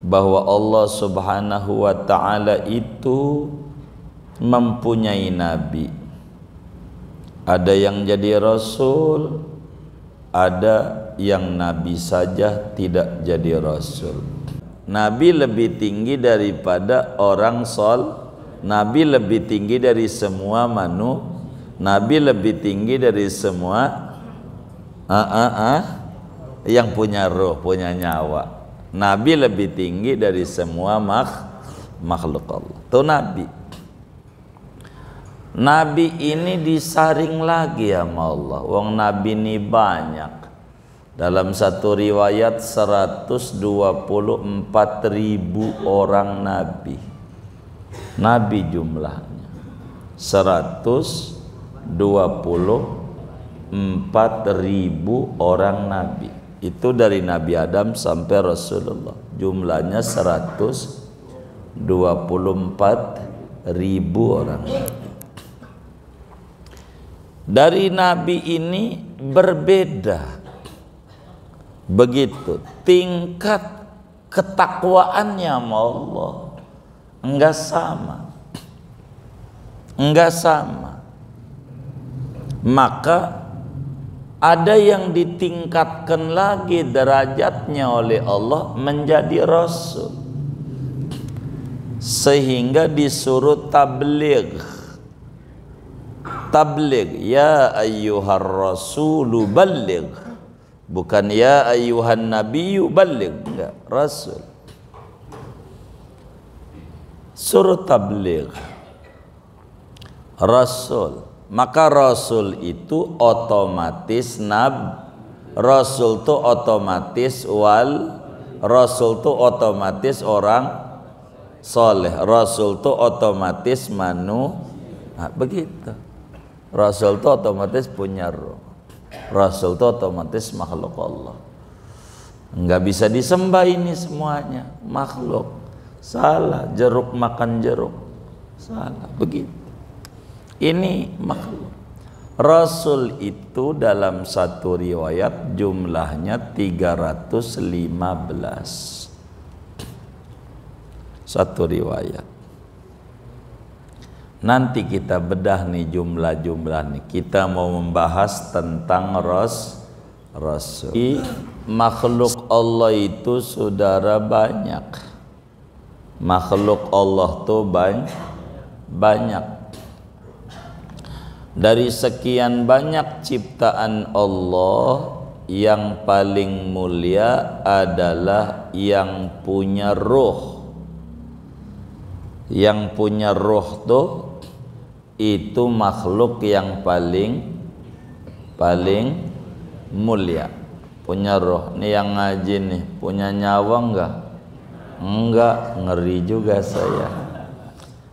bahwa Allah Subhanahu wa ta'ala itu mempunyai nabi. Ada yang jadi rasul, ada yang nabi saja tidak jadi rasul. Nabi lebih tinggi daripada orang Nabi lebih tinggi dari semua Nabi lebih tinggi dari semua yang punya roh, punya nyawa. Nabi lebih tinggi dari semua makhluk Allah. Itu Nabi. Nabi ini disaring lagi sama Allah. Wong Nabi ini banyak. Dalam satu riwayat 124.000 orang Nabi. Nabi jumlahnya 124.000 orang Nabi. Itu dari Nabi Adam sampai Rasulullah. Jumlahnya 124.000 orang. Dari Nabi ini berbeda. Begitu tingkat ketakwaannya sama Allah enggak sama. Maka ada yang ditingkatkan lagi derajatnya oleh Allah menjadi rasul, sehingga disuruh tabligh. Ya ayyuhar rasulu balligh, bukan ya ayyuhan nabiyyu balligh, enggak, rasul. Suruh tabligh, rasul. Maka rasul itu otomatis rasul itu otomatis rasul itu otomatis orang soleh, rasul itu otomatis begitu. Rasul itu otomatis punya roh, rasul itu otomatis makhluk Allah. Enggak bisa disembah ini semuanya makhluk. Salah, jeruk makan jeruk, salah, begitu. Ini makhluk. Rasul itu dalam satu riwayat jumlahnya 315. Satu riwayat. Nanti kita bedah nih jumlah-jumlah nih. Kita mau membahas tentang rasul. Makhluk Allah itu saudara banyak. Makhluk Allah tuh banyak. Dari sekian banyak ciptaan Allah, yang paling mulia adalah yang punya roh. Yang punya roh tuh itu makhluk yang paling mulia. Punya roh. Nih yang ngaji nih, punya nyawa enggak? Enggak, ngeri juga saya.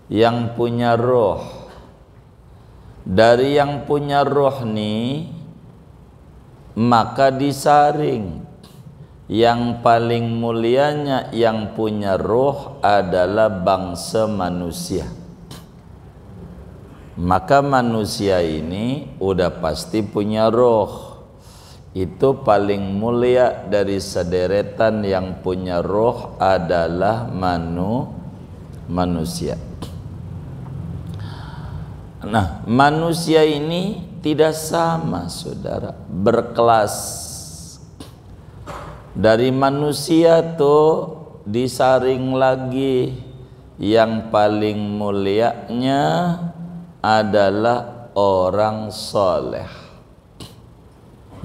Yang punya roh. Dari yang punya roh nih, maka disaring. Yang paling mulianya yang punya roh adalah bangsa manusia. Maka manusia ini udah pasti punya roh. Itu paling mulia dari sederetan yang punya roh adalah manusia. Nah, manusia ini tidak sama, saudara, berkelas. Dari manusia tuh disaring lagi, yang paling mulianya adalah orang soleh.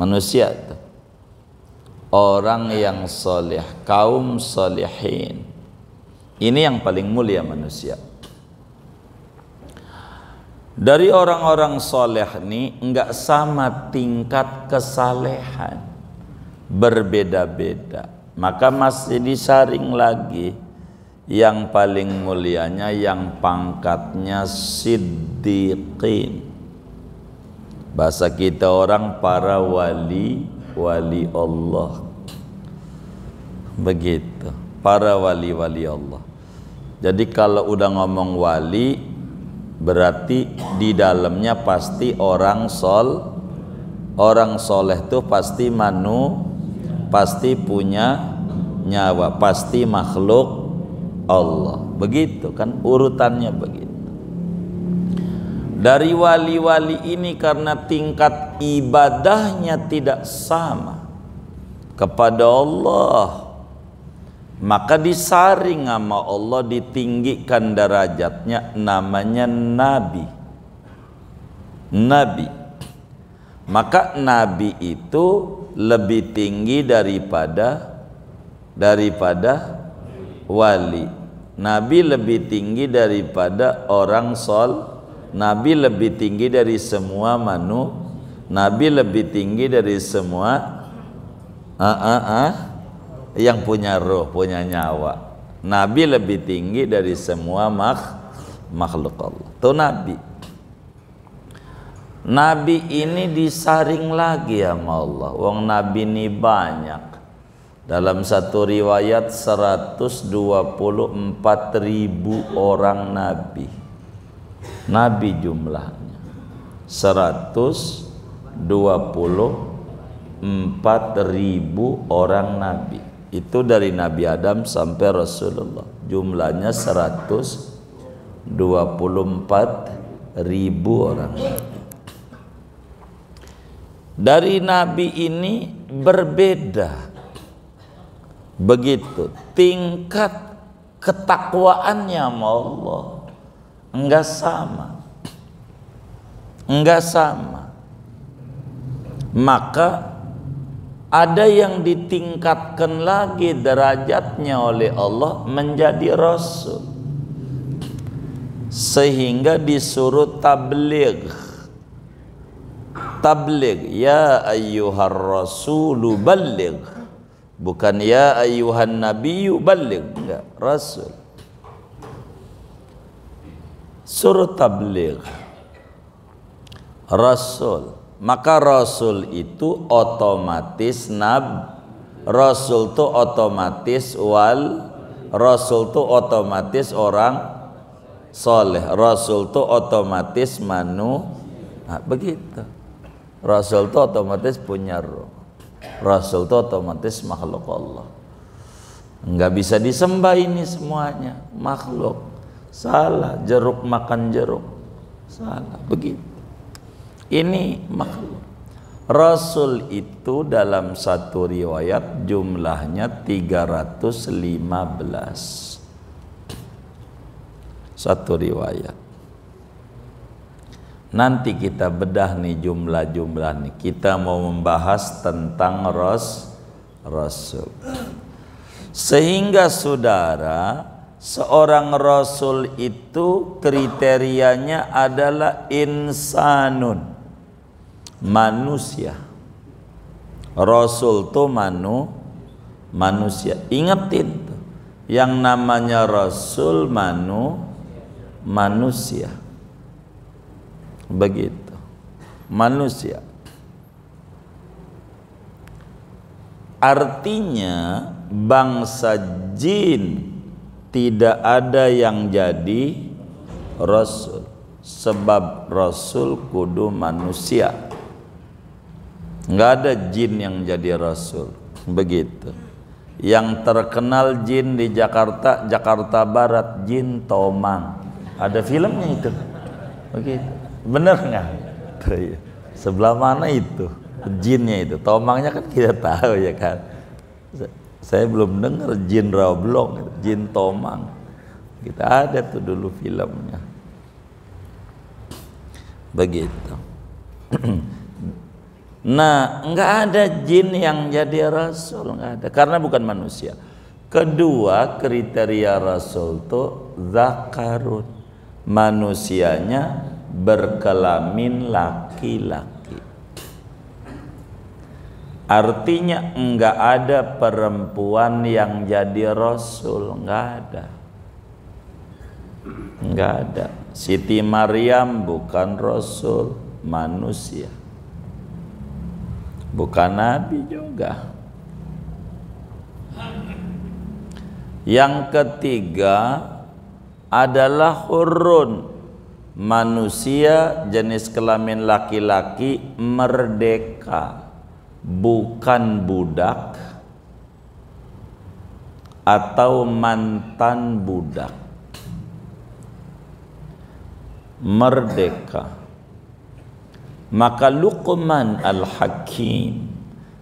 Manusia tuh orang yang soleh, kaum solehin. Ini yang paling mulia manusia. Dari orang-orang soleh ini enggak sama tingkat kesalehan, berbeda-beda. Maka masih disaring lagi, yang paling mulianya yang pangkatnya siddiqin. Bahasa kita orang para wali Allah. Begitu, para wali Allah. Jadi kalau udah ngomong wali, berarti di dalamnya pasti orang soleh tuh pasti punya nyawa, pasti makhluk Allah. Begitu kan urutannya begitu. Dari wali-wali ini karena tingkat ibadahnya tidak sama kepada Allah, maka disaring sama Allah, ditinggikan derajatnya, namanya nabi. Nabi. Maka nabi itu lebih tinggi daripada wali. Nabi lebih tinggi daripada orang Nabi lebih tinggi dari semua Nabi lebih tinggi dari semua yang punya roh, punya nyawa. Nabi lebih tinggi dari semua makhluk Allah. Itu Nabi. Nabi ini disaring lagi sama Allah. Wong Nabi ini banyak. Dalam satu riwayat 124.000 orang Nabi. Nabi jumlahnya 124.000 orang Nabi. Itu dari Nabi Adam sampai Rasulullah. Jumlahnya 124.000 orang. Dari Nabi ini berbeda. Begitu tingkat ketakwaannya sama Allah. Enggak sama. Maka ada yang ditingkatkan lagi derajatnya oleh Allah menjadi Rasul, sehingga disuruh tabligh. Ya ayyuhar rasulu balligh, bukan ya ayyuhan nabiyyu balligh. Enggak, Rasul. Suruh tabligh, Rasul. Maka Rasul itu otomatis Rasul itu otomatis Rasul itu otomatis orang soleh. Rasul itu otomatis begitu. Rasul itu otomatis punya roh. Rasul itu otomatis makhluk Allah. Enggak bisa disembah ini semuanya makhluk. Salah, jeruk makan jeruk. Salah, begitu. Ini makhluk. Rasul itu dalam satu riwayat jumlahnya 315. Satu riwayat. Nanti kita bedah nih jumlah-jumlah nih. Kita mau membahas tentang Rasul. Sehingga saudara, seorang Rasul itu kriterianya adalah insanun, manusia. Rasul itu manusia. Ingetin tuh, yang namanya Rasul manusia. Begitu, manusia. Artinya bangsa jin tidak ada yang jadi Rasul, sebab Rasul kudu manusia. Nggak ada jin yang jadi Rasul. Begitu. Yang terkenal jin di Jakarta Barat, jin Tomang. Ada filmnya itu. Begitu. Bener nggak? Sebelah mana itu jinnya itu? Tomangnya kan kita tahu ya kan. Saya belum dengar jin Rablong, jin Tomang. Kita ada tuh dulu filmnya. Begitu. Nah, nggak ada jin yang jadi Rasul, nggak ada, karena bukan manusia. Kedua, kriteria Rasul itu zakarun, manusianya berkelamin laki-laki. Artinya enggak ada perempuan yang jadi Rasul, enggak ada. Enggak ada. Siti Maryam bukan Rasul, manusia. Bukan Nabi juga. Yang ketiga adalah hurun, manusia jenis kelamin laki-laki merdeka, bukan budak, atau mantan budak, merdeka. Maka Luqman Al-Hakim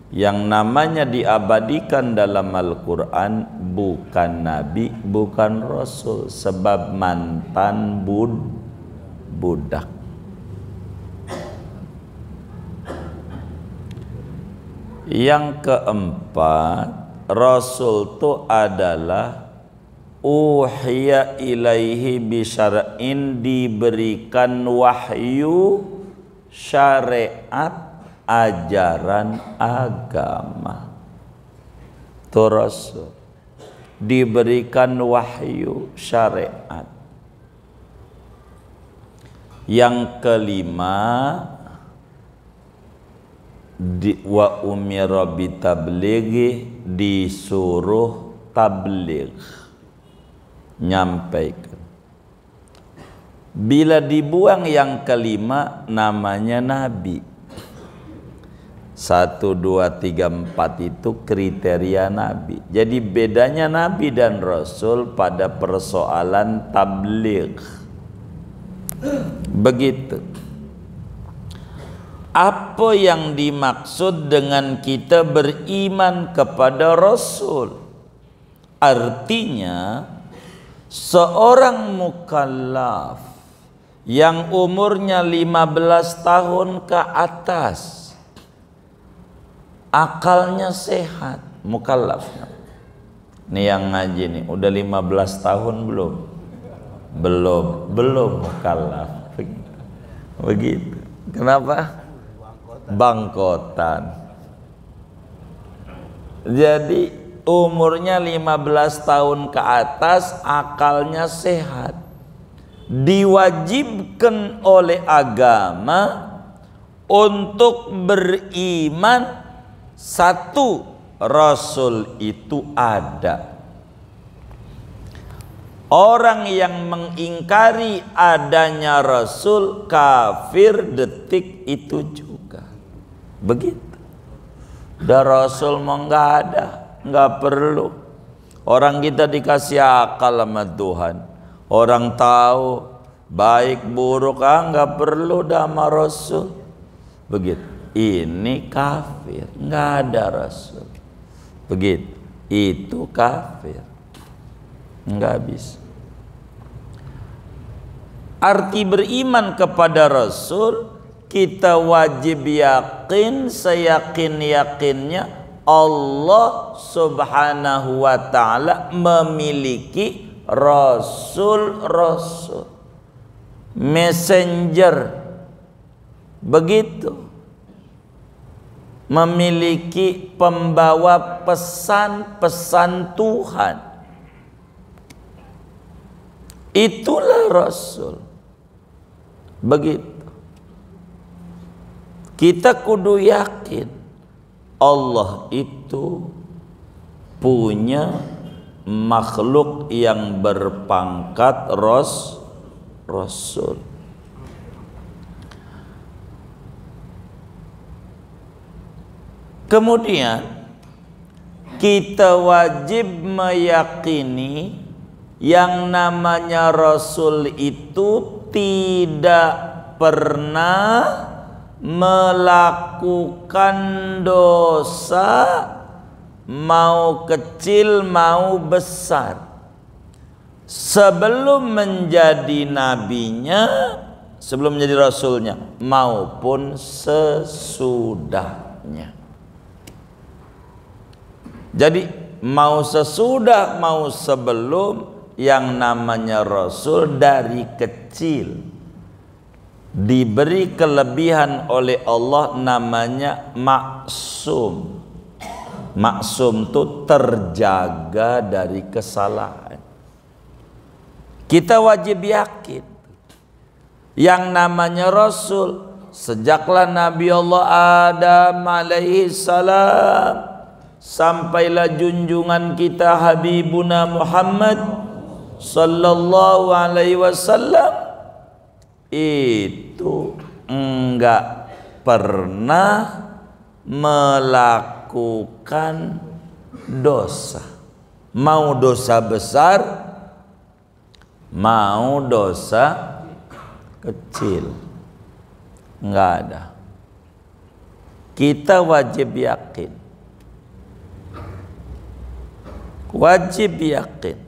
yang namanya diabadikan dalam Al-Quran bukan nabi, bukan rasul, sebab mantan budak. Yang keempat, rasul itu adalah uhiya ilaihi bisyar'in, diberikan wahyu syariat ajaran agama. Itu rasul, diberikan wahyu syariat. Yang kelima, wa umira bitablighi, disuruh tabligh, nyampaikan. Bila dibuang yang kelima, namanya nabi. 1, 2, 3, 4 itu kriteria nabi. Jadi bedanya nabi dan rasul pada persoalan tabligh. Begitu. Apa yang dimaksud dengan kita beriman kepada rasul? Artinya seorang mukallaf yang umurnya 15 tahun ke atas, akalnya sehat, mukallafnya. Ini yang ngaji nih, udah 15 tahun belum? Belum mukallaf. Begitu. Kenapa? Bangkotan. Jadi umurnya 15 tahun ke atas, akalnya sehat, diwajibkan oleh agama untuk beriman satu, rasul itu ada. Orang yang mengingkari adanya rasul kafir detik itu juga. Begitu. Dah rasul mau nggak ada, nggak perlu. Orang kita dikasih akal sama Tuhan, orang tahu baik buruk, nggak perlu dah sama rasul. Begitu. Ini kafir, nggak ada rasul. Begitu. Itu kafir, nggak bisa. Arti beriman kepada rasul, kita wajib yakin seyakin-yakinnya Allah subhanahu wa ta'ala memiliki rasul-rasul, messenger, begitu, memiliki pembawa pesan-pesan Tuhan. Itulah rasul. Begitu. Kita kudu yakin Allah itu punya makhluk yang berpangkat rasul. Kemudian kita wajib meyakini yang namanya rasul itu tidak pernah melakukan dosa, mau kecil mau besar, sebelum menjadi nabinya, sebelum menjadi rasulnya, maupun sesudahnya. Jadi mau sesudah mau sebelum, yang namanya rasul dari kecil diberi kelebihan oleh Allah, namanya maksum. Maksum itu terjaga dari kesalahan. Kita wajib yakin yang namanya rasul, sejaklah Nabi Allah Adam alaihi salam sampailah junjungan kita Habibuna Muhammad sallallahu alaihi wasallam, itu enggak pernah melakukan dosa. mau dosa besar, mau dosa kecil. Enggak ada. Kita wajib yakin. Wajib yakin.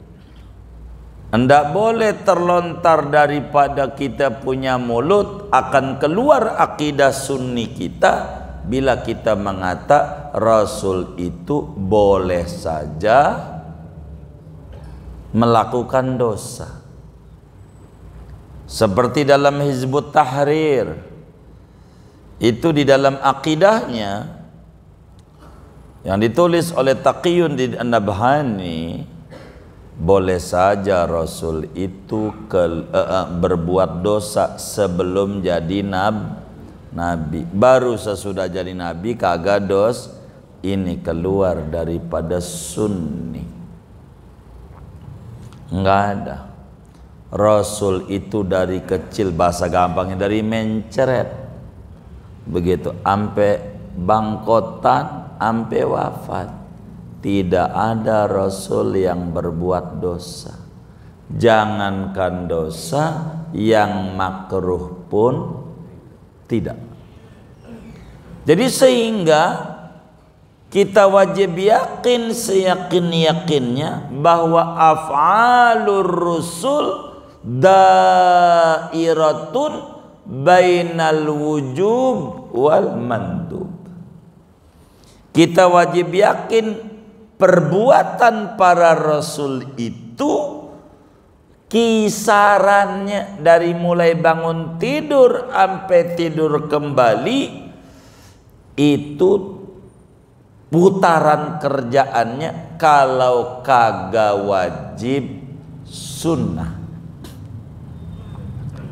Hendak boleh terlontar daripada kita punya mulut, akan keluar akidah sunni kita bila kita mengata Rasul itu boleh saja melakukan dosa. Seperti dalam Hizbut Tahrir, itu di dalam akidahnya yang ditulis oleh Taqiyuddin An-Nabhani, boleh saja Rasul itu berbuat dosa sebelum jadi nabi. Baru sesudah jadi nabi kagak dos, ini keluar daripada sunni. Enggak ada. Rasul itu dari kecil, bahasa gampangnya dari menceret, begitu, ampe bangkotan, ampe wafat, tidak ada Rasul yang berbuat dosa. Jangankan dosa, yang makruh pun tidak. Jadi sehingga kita wajib yakin seyakin-yakinnya bahwa af'alur rusul dairatun bainal wujub wal mandub. Kita wajib yakin perbuatan para rasul itu kisarannya dari mulai bangun tidur sampai tidur kembali, itu putaran kerjaannya kalau kagak wajib sunnah.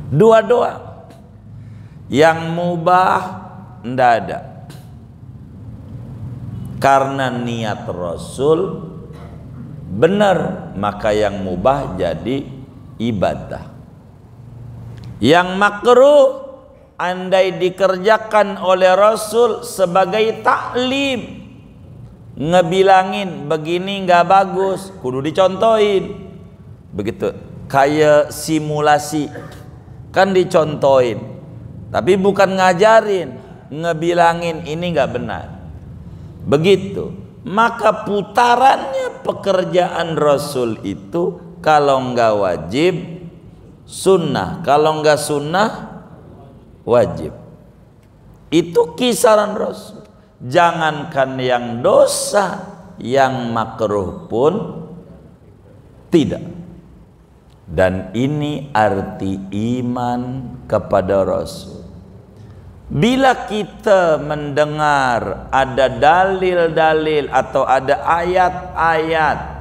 Dua-dua. Yang mubah ndak ada, karena niat Rasul benar, maka yang mubah jadi ibadah. Yang makruh andai dikerjakan oleh Rasul sebagai taklim, ngebilangin begini nggak bagus, kudu dicontohin. Begitu, kayak simulasi kan dicontohin, tapi bukan ngajarin, ngebilangin ini nggak benar. Begitu, maka putarannya pekerjaan Rasul itu kalau nggak wajib sunnah, kalau nggak sunnah wajib. Itu kisaran Rasul. Jangankan yang dosa, yang makruh pun tidak. Dan ini arti iman kepada Rasul. Bila kita mendengar ada dalil-dalil atau ada ayat-ayat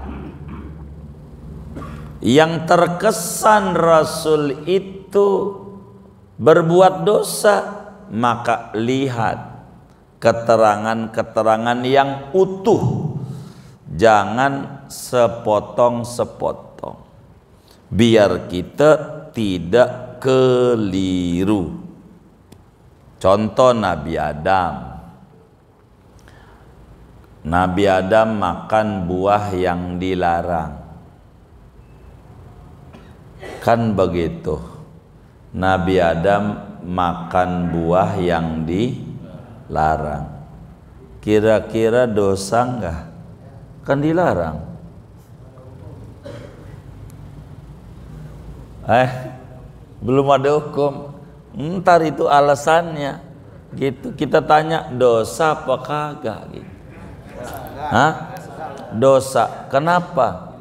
yang terkesan Rasul itu berbuat dosa, maka lihat keterangan-keterangan yang utuh, jangan sepotong-sepotong, biar kita tidak keliru. Contoh Nabi Adam. Nabi Adam makan buah yang dilarang, kan begitu. Nabi Adam makan buah yang dilarang, kira-kira dosa enggak? Kan dilarang. Belum ada hukum. Ntar itu alasannya gitu. Kita tanya dosa apa kagak gitu. Dosa. Kenapa?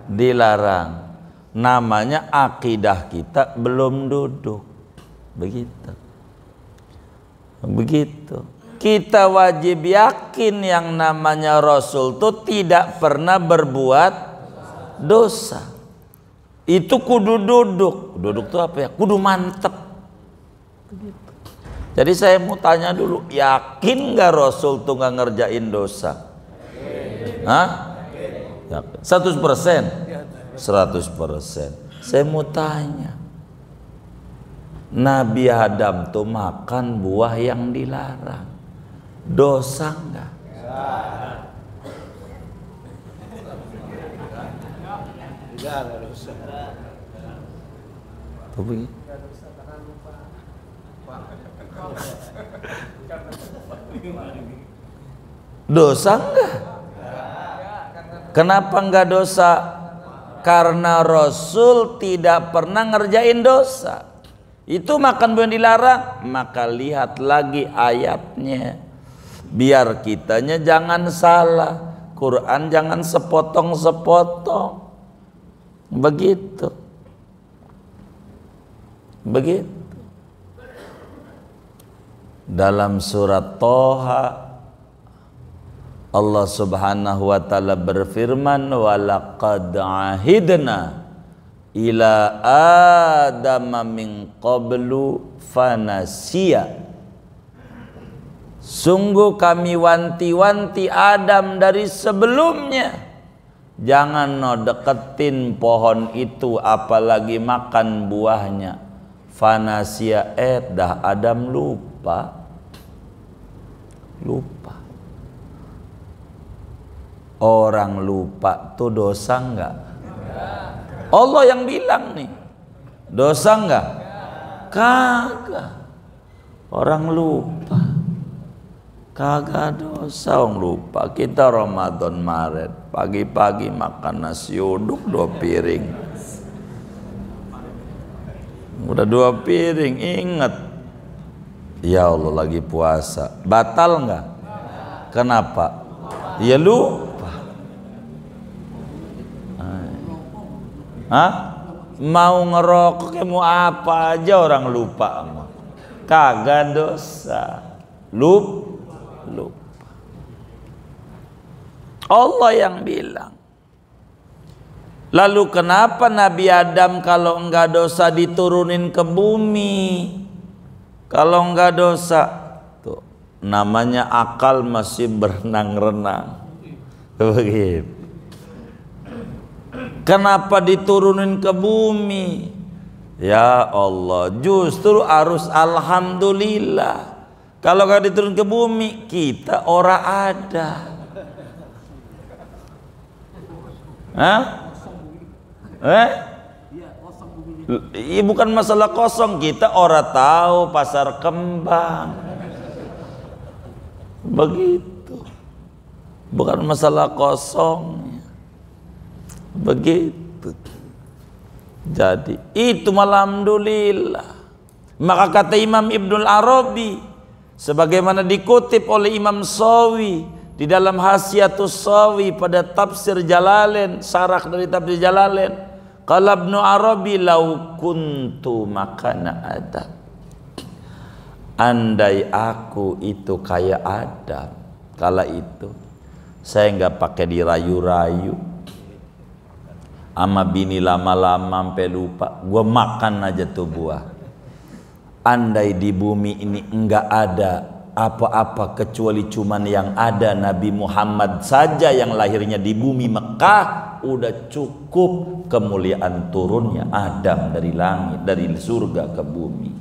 Dilarang. Namanya akidah kita belum duduk. Begitu. Begitu. Kita wajib yakin yang namanya Rasul itu tidak pernah berbuat dosa. Itu kudu duduk. Duduk itu apa ya? Kudu mantep. Begitu. Jadi saya mau tanya dulu, yakin nggak Rasul tuh nggak ngerjain dosa? 100%? 100%. Saya mau tanya, Nabi Adam tuh makan buah yang dilarang, dosa nggak? Dosa enggak? Kenapa enggak dosa? Karena Rasul tidak pernah ngerjain dosa. Itu makan buah dilarang. Maka lihat lagi ayatnya, biar kitanya jangan salah. Quran jangan sepotong-sepotong. Begitu. Dalam surat Toha Allah Subhanahu wa taala berfirman, walaqad ahidna ila adama min qablu fanasiya. Sungguh kami wanti-wanti Adam dari sebelumnya, jangan no deketin pohon itu apalagi makan buahnya. Fanasiya, dah Adam lupa. Orang lupa tuh dosa enggak? Allah yang bilang nih, dosa enggak? Kagak. Orang lupa kagak dosa. Orang lupa. Kita Ramadan Maret pagi-pagi makan nasi uduk 2 piring, udah 2 piring. Ingat, ya Allah lagi puasa, batal enggak? Kenapa? Ya lupa. Mau ngerokok mau apa aja orang lupa, kagak dosa. Lupa. Allah yang bilang. Lalu kenapa Nabi Adam kalau enggak dosa diturunin ke bumi? Kalau enggak dosa, tuh namanya akal masih berenang-renang. Begitu. Kenapa diturunin ke bumi? Ya Allah, justru harus alhamdulillah. Kalau gak diturun ke bumi, kita ora ada. Iya, bukan masalah kosong, kita ora tahu pasar kembang. Begitu. Bukan masalah kosong. Begitu. Jadi itu alhamdulillah. Maka kata Imam Ibnul Arabi, sebagaimana dikutip oleh Imam Sawi di dalam Hasyiatus Sawi pada tafsir Jalalain, syarah dari tafsir Jalalain, qala Ibnu Arabi lau kuntu makana Adam, andai aku itu kayak Adam kala itu, saya nggak pakai dirayu-rayu ama bini lama-lama sampai lupa, gua makan aja tuh buah. Andai di bumi ini enggak ada apa-apa kecuali cuman yang ada Nabi Muhammad saja yang lahirnya di bumi Mekah, udah cukup kemuliaan turunnya Adam dari langit, dari surga ke bumi.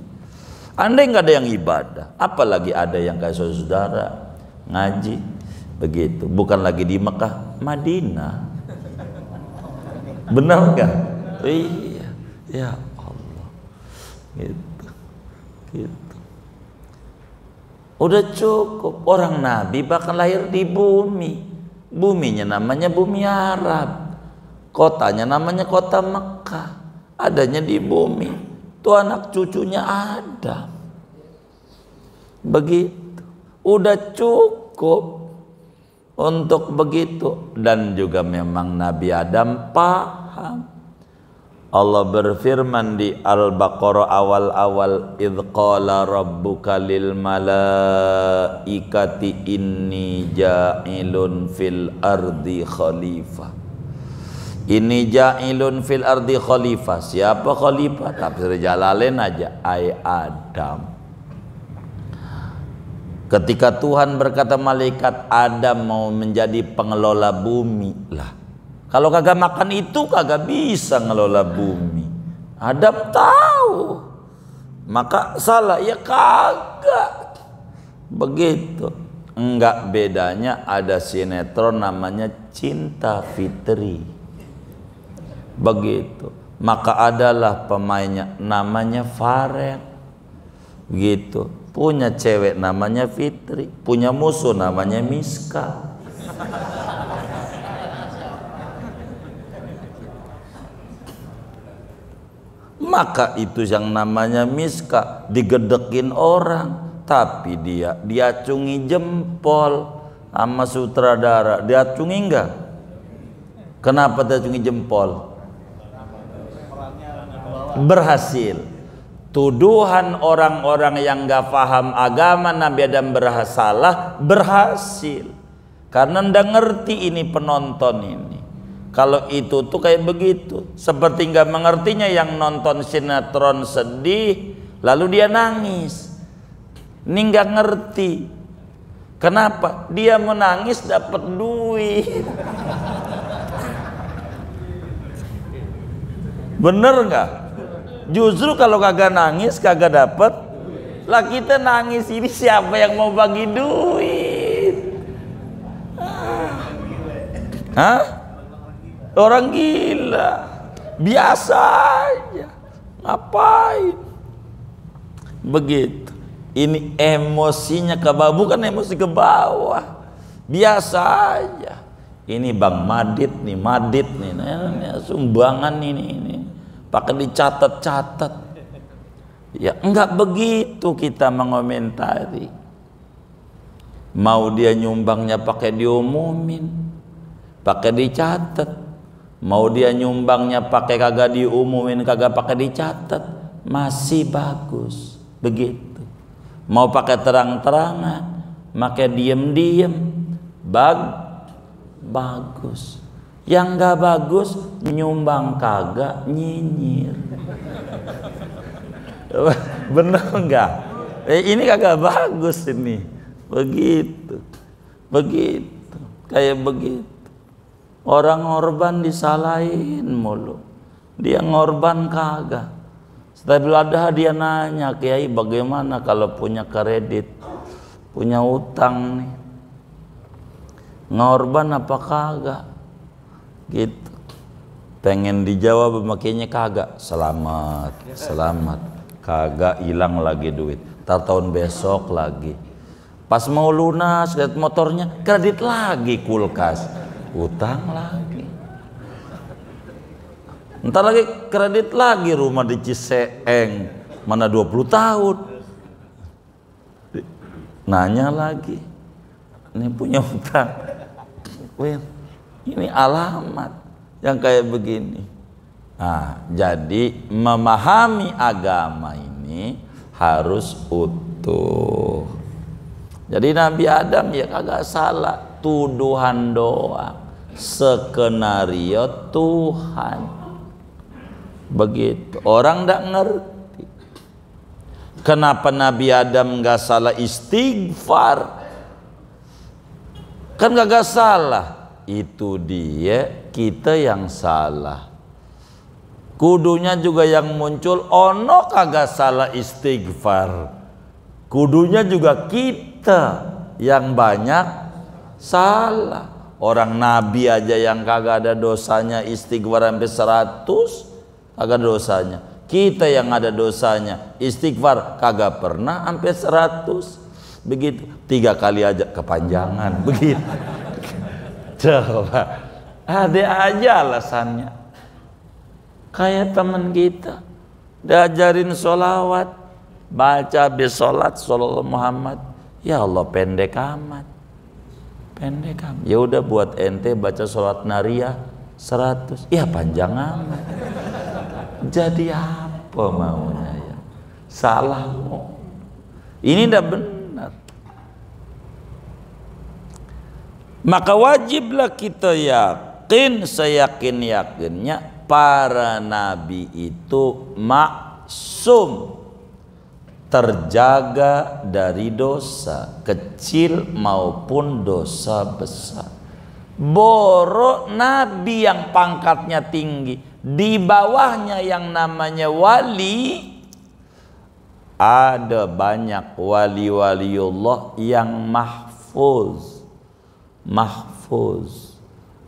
Andai enggak ada yang ibadah, apalagi ada yang kayak saudara ngaji begitu, bukan lagi di Mekah, Madinah. Benar enggak? Iya, ya Allah. Gitu. Udah cukup. Orang Nabi bahkan lahir di bumi. Buminya namanya bumi Arab. Kotanya namanya kota Mekah. Adanya di bumi. Itu anak cucunya Adam. Begitu. Udah cukup untuk begitu. Dan juga memang Nabi Adam paham. Allah berfirman di Al-Baqarah awal-awal, idz qala rabbuka lil malaikati inni ja'ilun fil ardi khalifah. Inni ja'ilun fil ardi khalifah. Siapa khalifah? Tafsir Jalalain aja, ai Adam. Ketika Tuhan berkata malaikat Adam mau menjadi pengelola bumi, lah kalau kagak makan itu kagak bisa ngelola bumi. Adam tahu, maka salah ya kagak. Begitu. Enggak bedanya ada sinetron namanya Cinta Fitri. Begitu. Maka adalah pemainnya namanya Farel. Begitu. Punya cewek namanya Fitri, punya musuh namanya Miska. Maka itu yang namanya Miska digedekin orang, tapi dia diacungi jempol sama sutradara. Diacungi enggak? Kenapa diacungi jempol? Berhasil. Tuduhan orang-orang yang enggak paham agama Nabi Adam berhasil. Karena ndak ngerti ini penonton ini. Kalau itu tuh kayak begitu, seperti nggak mengertinya yang nonton sinetron sedih, lalu dia nangis. Ini nggak ngerti. Kenapa? Dia menangis dapat duit. Bener nggak? Justru kalau kagak nangis, kagak dapat. Lah kita nangis ini siapa yang mau bagi duit? Hah? Orang gila, biasa aja, ngapain? Begitu. Ini emosinya ke bawah, bukan emosi ke bawah, biasa aja. Ini Bang Madit nih, nah, sumbangan ini, pakai dicatat-catat. Ya enggak begitu kita mengomentari. Mau dia nyumbangnya pakai diumumin, pakai dicatat. Mau dia nyumbangnya pakai kagak diumumin, kagak pakai dicatat, masih bagus. Begitu. Mau pakai terang-terangan, pakai diem-diem, bagus. Yang nggak bagus nyumbang kagak, nyinyir. Bener nggak? Ini kagak bagus ini. Begitu, kayak begitu. Orang ngorban disalahin mulu, dia ngorban kagak. Setelah ada dia nanya, Kiai bagaimana kalau punya kredit, punya utang nih, ngorban apa kagak? Gitu. Pengen dijawab makanya kagak. Selamat, kagak, hilang lagi duit. Tar tahun besok lagi. Pas mau lunas, lihat motornya kredit lagi, kulkas. Utang lagi, ntar lagi kredit lagi, rumah di Ciseeng mana 20 tahun, nanya lagi, ini punya utang. Ini alamat yang kayak begini. Nah, jadi memahami agama ini harus utuh. Jadi Nabi Adam ya kagak salah, tuduhan doang. Skenario Tuhan. Begitu. Orang ndak ngerti. Kenapa Nabi Adam nggak salah istighfar? Kan nggak salah. Itu dia, kita yang salah. Kudunya juga yang muncul, ono kagak salah istighfar. Kudunya juga kita yang banyak salah. Orang Nabi aja yang kagak ada dosanya istighfar sampai 100, kagak ada dosanya. Kita yang ada dosanya istighfar kagak pernah sampai 100. Begitu. 3 kali aja kepanjangan. Begitu. Coba. Ada aja alasannya. Kayak teman kita diajarin sholawat, baca habis sholat sallallahu Muhammad, ya Allah pendek amat. Ya udah buat ente baca sholat nariyah 100, ya panjang amat. Jadi apa maunya ya? Salah mau. Ini tidak benar. Maka wajiblah kita yakin, seyakin-yakinnya para nabi itu maksum, terjaga dari dosa kecil maupun dosa besar. Boro nabi yang pangkatnya tinggi, di bawahnya yang namanya wali, ada banyak wali-waliullah yang mahfuz.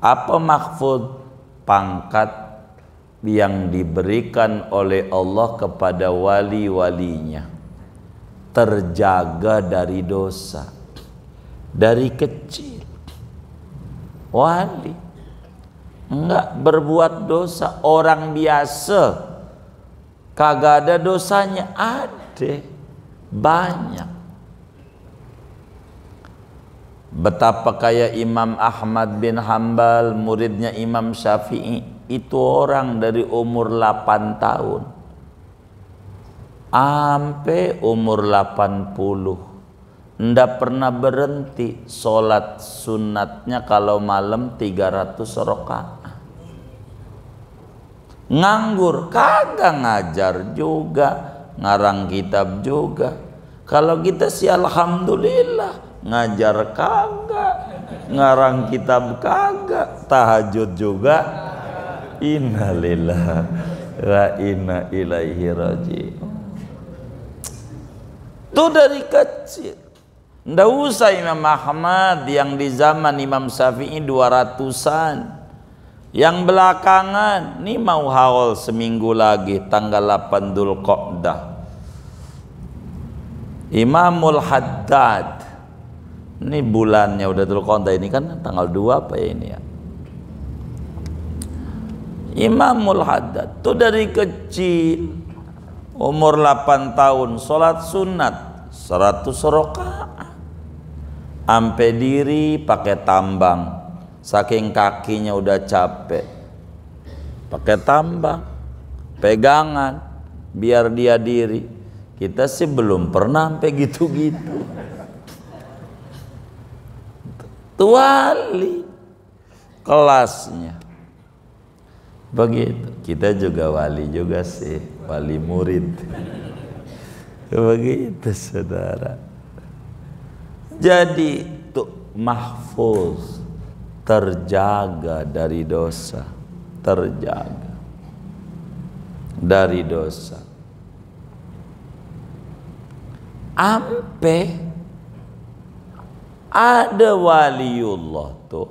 Apa mahfuz? Pangkat yang diberikan oleh Allah kepada wali-walinya, terjaga dari dosa dari kecil. Wali enggak berbuat dosa, orang biasa kagak ada dosanya, ada banyak. Betapa kaya Imam Ahmad bin Hambal, muridnya Imam Syafi'i, itu orang dari umur 8 tahun sampai umur 80 ndak pernah berhenti sholat sunatnya kalau malam 300 rakaat. Nganggur kagak, ngajar juga, ngarang kitab juga. Kalau kita sih alhamdulillah, ngajar kagak, ngarang kitab kagak, tahajud juga. Innalillahi wa inna ilaihi raji'un. Itu dari kecil. Nggak usah Imam Ahmad yang di zaman Imam Syafi'i 200-an. Yang belakangan, ini mau haul seminggu lagi tanggal 8 Dzulqa'dah. Imamul Haddad. Ini bulannya udah Dzulqa'dah, ini kan tanggal 2 apa ya ini ya? Imamul Haddad itu dari kecil umur 8 tahun sholat sunat 100 rakaat, ampe diri pakai tambang, saking kakinya udah capek pakai tambang, pegangan biar dia diri. Kita sih belum pernah sampai gitu-gitu. Wali kelasnya begitu. Kita juga wali juga sih, wali murid. Begitu saudara. Jadi tuh mahfuz, terjaga dari dosa, terjaga dari dosa. Ampe ada waliullah tuh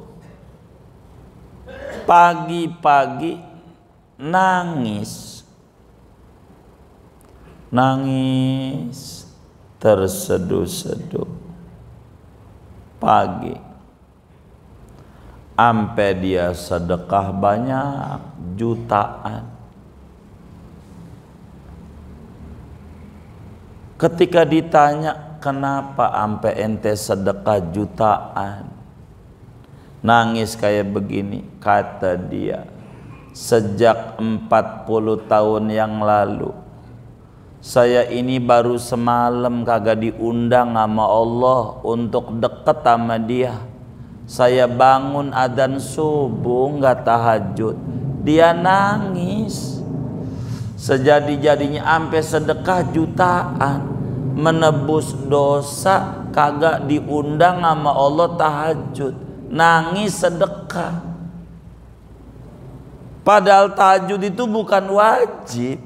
pagi-pagi nangis terseduh-seduh pagi, ampe dia sedekah banyak jutaan. Ketika ditanya kenapa ampe ente sedekah jutaan, nangis kayak begini, kata dia, sejak 40 tahun yang lalu saya ini baru semalam kagak diundang sama Allah untuk deket sama dia. Saya bangun adzan subuh nggak tahajud, dia nangis. Sejadi-jadinya ampe sedekah jutaan, menebus dosa kagak diundang sama Allah tahajud, nangis sedekah. Padahal tahajud itu bukan wajib,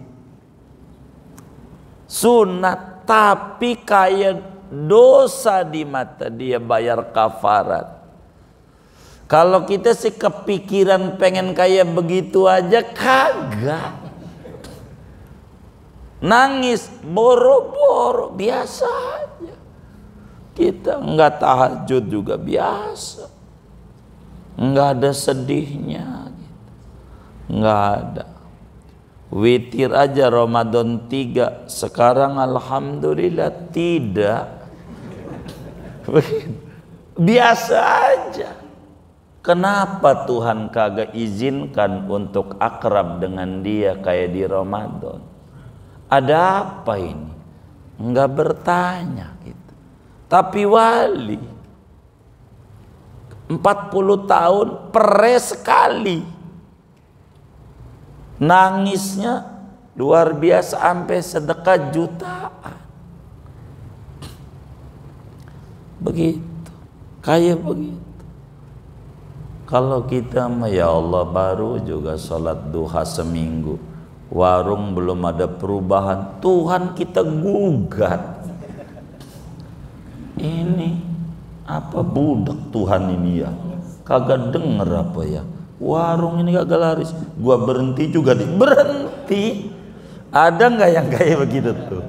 sunat, tapi kayak dosa di mata dia, bayar kafarat. Kalau kita sih kepikiran pengen kayak begitu aja, kagak. Nangis boro-boro biasa aja. Kita enggak tahajud juga biasa, enggak ada sedihnya. Nggak ada. Witir aja Ramadan 3, sekarang alhamdulillah tidak. Biasa aja. Kenapa Tuhan kagak izinkan untuk akrab dengan dia kayak di Ramadan? Ada apa ini? Nggak bertanya gitu. Tapi wali 40 tahun pere sekali, nangisnya luar biasa sampai sedekah jutaan. Begitu, kayak begitu. Kalau kita mah ya Allah baru juga sholat duha seminggu, warung belum ada perubahan, Tuhan kita gugat. Ini apa budak Tuhan ini ya? Kagak denger apa ya? warung ini gak laris, gua berhenti juga berhenti. Ada nggak yang kayak begitu tuh?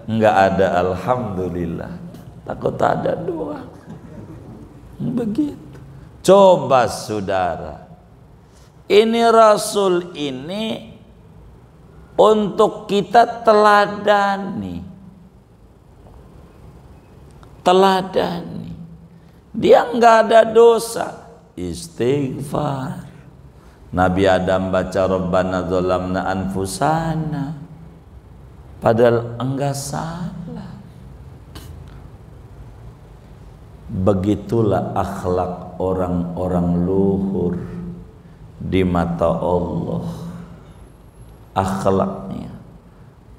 Nggak ada, alhamdulillah. Takut ada doang. Begitu. Coba saudara, ini Rasul ini untuk kita teladani. Dia nggak ada dosa, istighfar. Nabi Adam baca Rabbana dzalamna anfusana, padahal enggak salah. Begitulah akhlak orang-orang luhur di mata Allah, akhlaknya.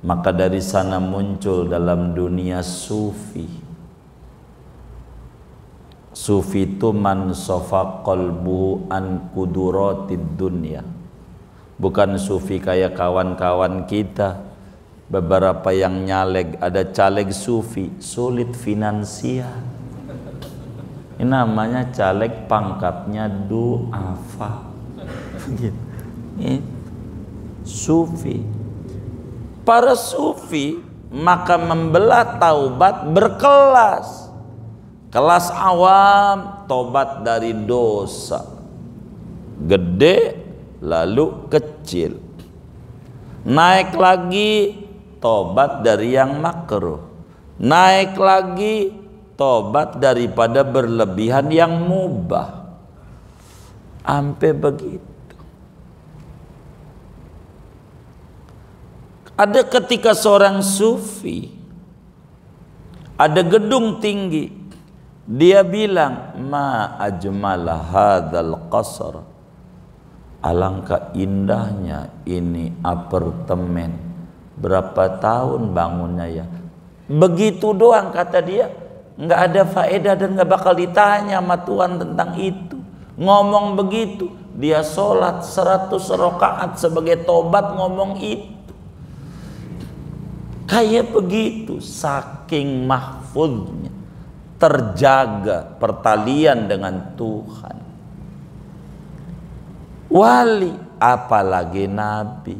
Maka dari sana muncul dalam dunia sufi. Sufi itu man sofa qalbuhu an kuduratid dunya. Bukan sufi kayak kawan-kawan kita, beberapa yang nyaleg, ada caleg sufi sulit finansial. Ini namanya caleg, pangkatnya duafa. Sufi. Para sufi maka membelah taubat berkelas. Kelas awam, tobat dari dosa gede lalu kecil. Naik lagi, tobat dari yang makruh. Naik lagi, tobat daripada berlebihan yang mubah. Sampai begitu. Ada ketika seorang sufi, ada gedung tinggi, dia bilang, ma ajmala hadzal qasr. Alangkah indahnya ini apartemen. Berapa tahun bangunnya ya? Begitu doang kata dia. Nggak ada faedah dan nggak bakal ditanya sama Tuhan tentang itu. Ngomong begitu, dia sholat 100 rakaat sebagai tobat ngomong itu. Kayak begitu, saking mahfuznya, terjaga pertalian dengan Tuhan. Wali, apalagi nabi,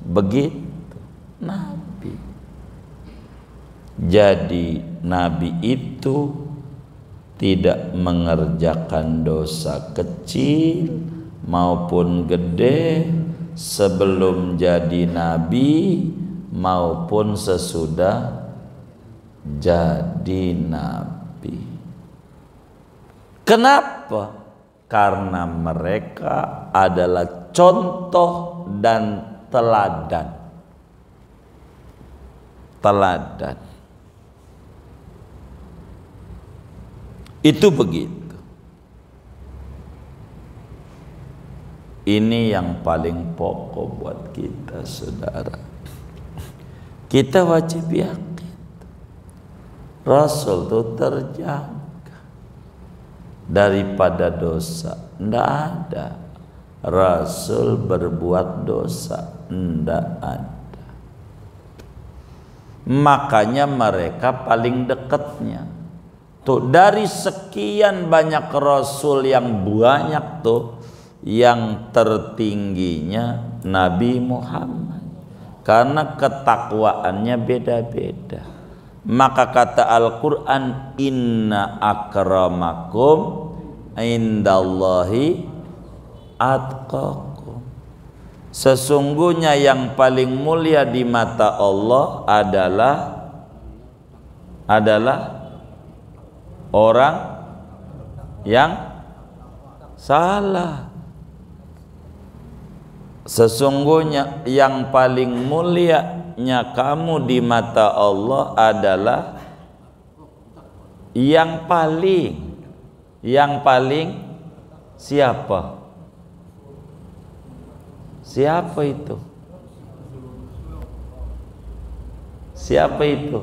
begitu nabi. Jadi nabi itu tidak mengerjakan dosa kecil maupun gede sebelum jadi nabi maupun sesudah jadi nabi. Kenapa? Karena mereka adalah contoh dan teladan. Teladan. Itu begitu. Ini yang paling pokok buat kita, saudara. Kita wajib yakin Rasul itu terjaga daripada dosa. Tidak ada Rasul berbuat dosa, tidak ada. Makanya mereka paling dekatnya tuh, dari sekian banyak Rasul yang banyak tuh, yang tertingginya Nabi Muhammad, karena ketakwaannya beda-beda. Maka kata Al-Quran, inna akramakum indallahi atqakum. Sesungguhnya yang paling mulia di mata Allah adalah orang yang salah. Sesungguhnya yang paling mulianya kamu di mata Allah adalah yang paling siapa? Siapa itu? Siapa itu?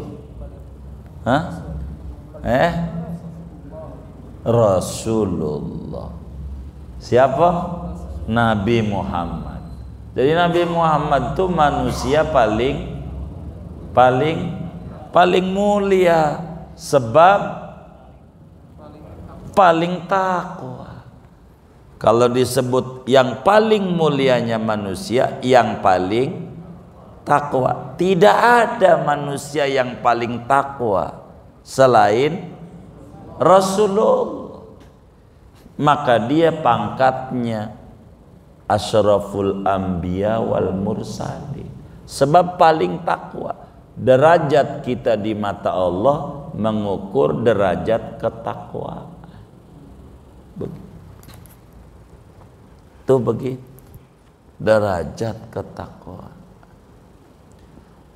Hah? Rasulullah. Siapa? Nabi Muhammad. Jadi Nabi Muhammad itu manusia paling mulia, sebab paling takwa. Kalau disebut yang paling mulianya manusia, yang paling takwa. Tidak ada manusia yang paling takwa selain Rasulullah. Maka dia pangkatnya asyraful anbiya wal mursalin. Sebab paling takwa. Derajat kita di mata Allah mengukur derajat ketakwaan. Itu begitu. Derajat ketakwaan.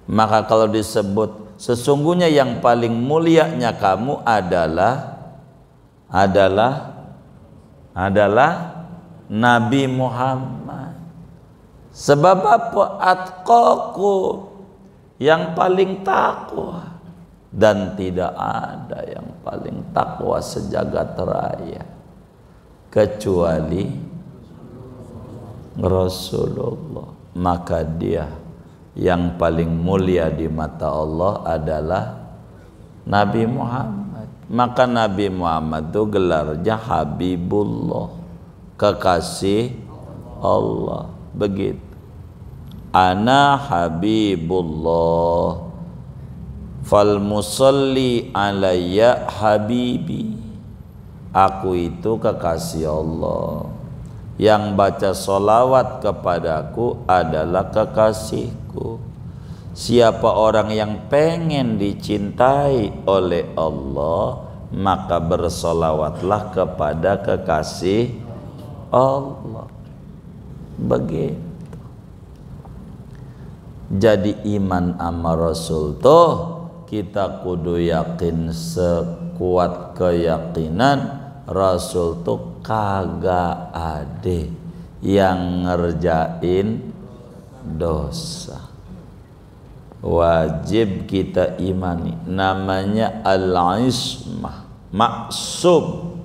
Maka kalau disebut sesungguhnya yang paling mulianya kamu adalah Nabi Muhammad. Sebab apa? Atqaku, yang paling takwa, dan tidak ada yang paling takwa sejagat raya kecuali Rasulullah. Maka dia yang paling mulia di mata Allah adalah Nabi Muhammad. Maka Nabi Muhammad itu gelarnya Habibullah, kekasih Allah. Begitu. Ana Habibullah fal musalli alayya habibi. Aku itu kekasih Allah, yang baca solawat kepadaku adalah kekasihku. Siapa orang yang pengen dicintai oleh Allah, maka bersolawatlah kepada kekasih Allah. Begitu. Jadi iman sama Rasul tuh kita kudu yakin sekuat keyakinan Rasul tuh kagak ada yang ngerjain dosa. Wajib kita imani, namanya al-ismah, maksum,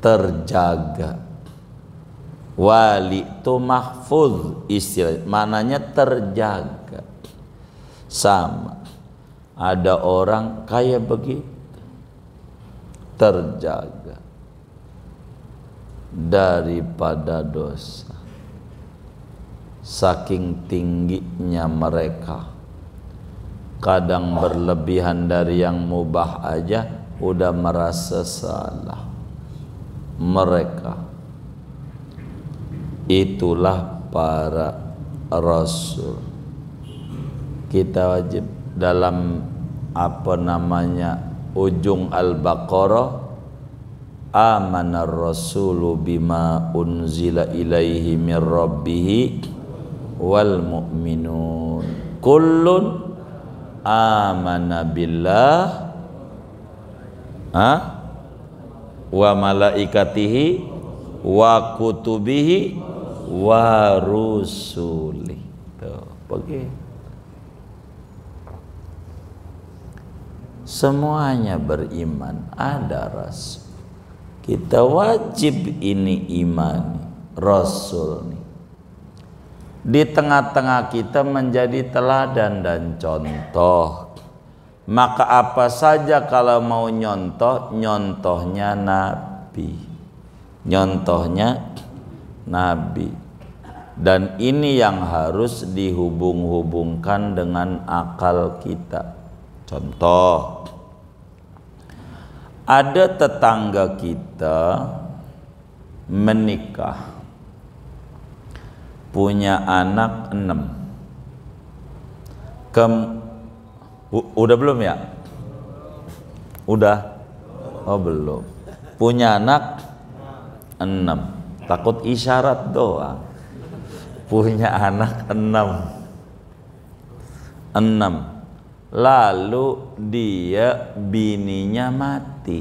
terjaga. Wali itu mahfuz, istilah mananya terjaga. Sama ada orang kayak begitu, terjaga daripada dosa. Saking tingginya mereka, kadang berlebihan dari yang mubah aja udah merasa salah. Mereka itulah para rasul. Kita wajib dalam ujung Al-Baqarah, amanar rasulu bima unzila ilaihi mir rabbih wal mu'minun kullun amana billah wa malaikatihi wa kutubihi wa rusuli. Tuh, begitu. Semuanya beriman, ada rasul. Kita wajib ini imani Rasul nih. Di tengah-tengah kita menjadi teladan dan contoh. Maka apa saja kalau mau nyontoh, nyontohnya Nabi. Nyontohnya Nabi. Dan ini yang harus dihubung-hubungkan dengan akal kita. Contoh, ada tetangga kita menikah, punya anak 6. Udah belum ya? Udah? Oh belum. Punya anak 6. Takut isyarat doang. Punya anak 6. Lalu dia bininya mati,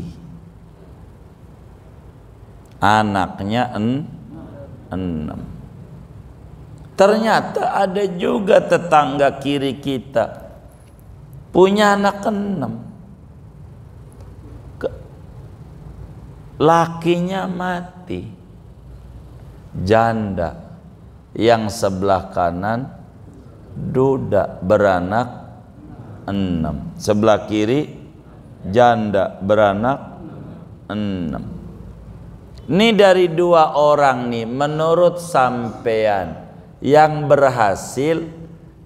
anaknya 6. Ternyata ada juga tetangga kiri kita punya anak 6, lakinya mati, janda. Yang sebelah kanan duda beranak 6, sebelah kiri janda beranak 6. Ini dari dua orang nih, menurut sampean yang berhasil,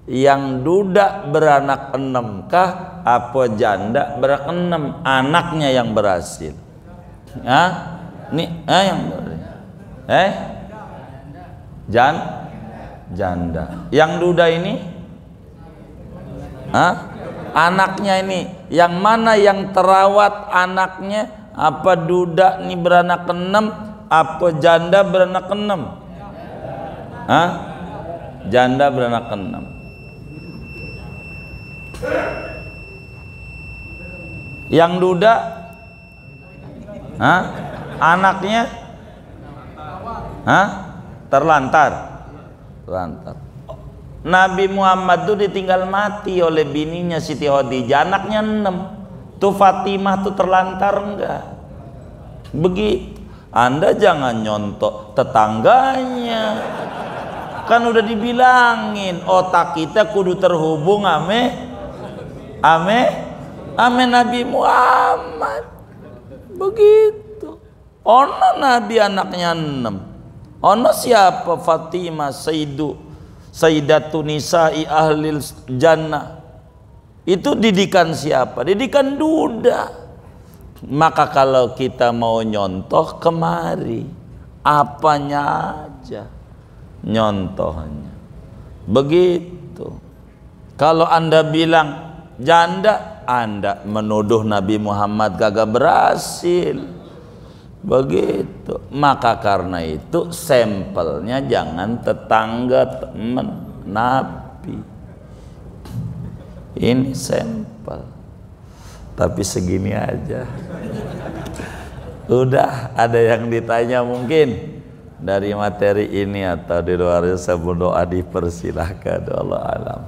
yang duda beranak 6 kah, apa janda beranak 6 anaknya yang berhasil? Hah? Nih, yang janda. Yang duda ini? Hah? Anaknya ini, yang mana yang terawat anaknya? Apa duda nih beranak 6, apa janda beranak 6? Hah? Janda beranak 6. Yang duda? Hah? Anaknya? Hah? Terlantar. Nabi Muhammad itu ditinggal mati oleh bininya Siti Khadijah, anaknya 6. Tuh Fatimah tuh terlantar enggak? Begitu. Anda jangan nyontok tetangganya. Kan udah dibilangin otak kita kudu terhubung ame Nabi Muhammad. Begitu. Ono Nabi anaknya 6. Ono siapa? Fatimah Sayyidatun Nisa'i Ahlil Jannah. Itu didikan siapa? Didikan duda. Maka kalau kita mau nyontoh kemari, apanya aja nyontohnya. Begitu. Kalau Anda bilang janda, Anda menuduh Nabi Muhammad kagak berhasil. Begitu. Maka karena itu sampelnya jangan tetangga, teman, Nabi. Ini sampel, tapi segini aja. Udah, ada yang ditanya mungkin dari materi ini atau di luar, saya berdoa dipersilahkan. Allah alam.